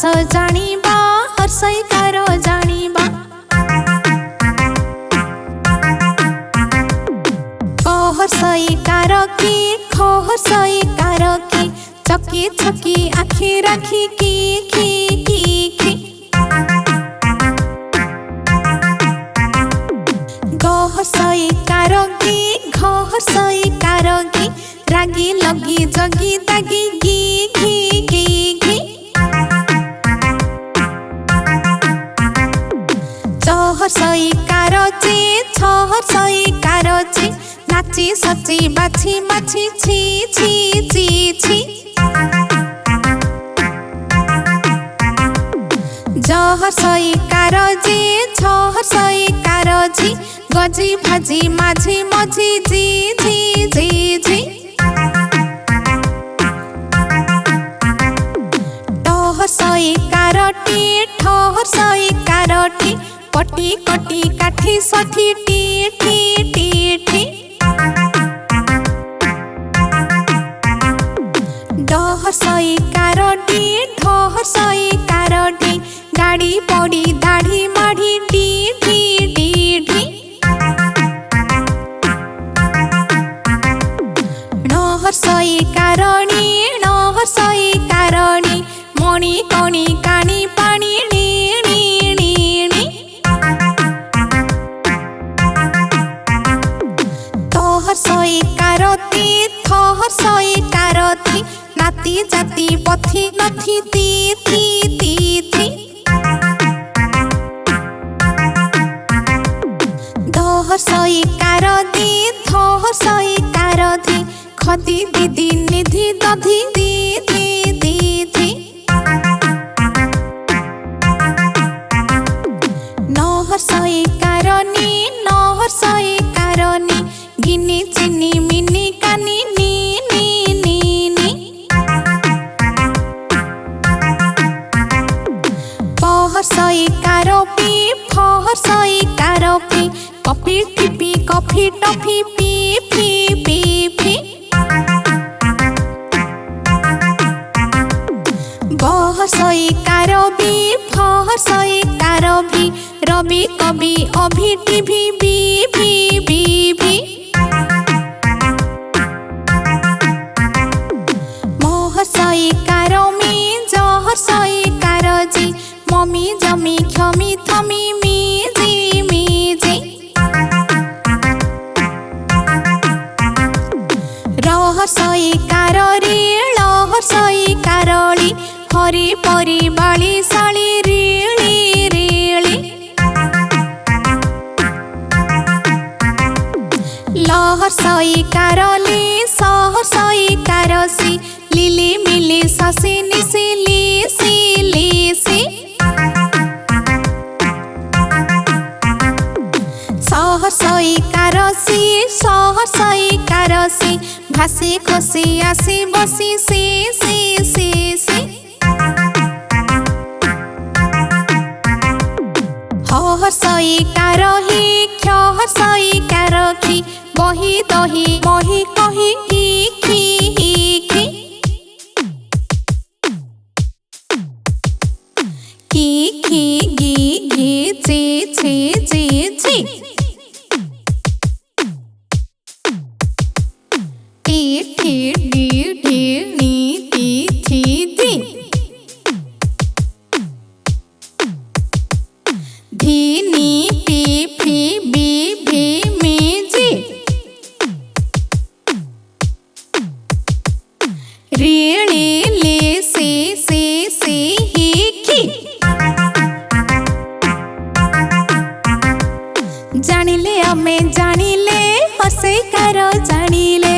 जानिबा हर्षैकार जानिबा हर्षैकार की ख हर्षैकार की चकी चकी आखी राखी की ग हर्षैकार की घ हर्षैकार की रागी लगी जगी दागी गी च हर्षैकार चे छ हर्षैकार चे नाची सची बाछी माछी छी ज हर्षैकार जे छ हर्षैकार जी गजी भाजी माझी मझी जी ट हर्षैकार टी ठ हर्षैकार टी कटी कटी काठी साठी टी ड हर्षैकार डी ढ हर्षैकार डी गाड़ी पड़ी दाढ़ी माढ़ी डी ण हर्षैकार णी ण हर्षैकार णी मणि कणी काणी पाणी हर्षैकार ती थ हर्षैकार थी नाती जाती पथी नथी ती ध हर्षैकार दी थ हर्षैकार थी खदी दीदी निधि दधी दी न हर्षैकार नी न हर्षैकार नी गिनी चिनी मिनी कानी नी प हर्षैकार पी फ हर्षैकार पी कॉफी टिपी कॉफी टॉफी पी ब हर्षैकार बी फ हर्षैकार भी रवि कवि अभि टीवी भी हर्षैकार मी ज हर्षैकार जी ममी जमी क्षमी थमी मी जी र हर्षैकार रे ळ हर्षैकार ळी हरि परि बाळी साळी रीळी ल हर्षैकार ली स हर्षैकार सी लिली मिली ससी निसी लीसी स हर्षैकार सी स हर्षैकार सी भासी खसी आसी बसी सी ह हर्षैकार ही क्ष हर्षैकार खी बही दही मही कही खी गी ची टी डी नी थी धी नी पी भी मी जी रीणी ले से ही की जानिले आमे जानिले हर्षैकार जानिले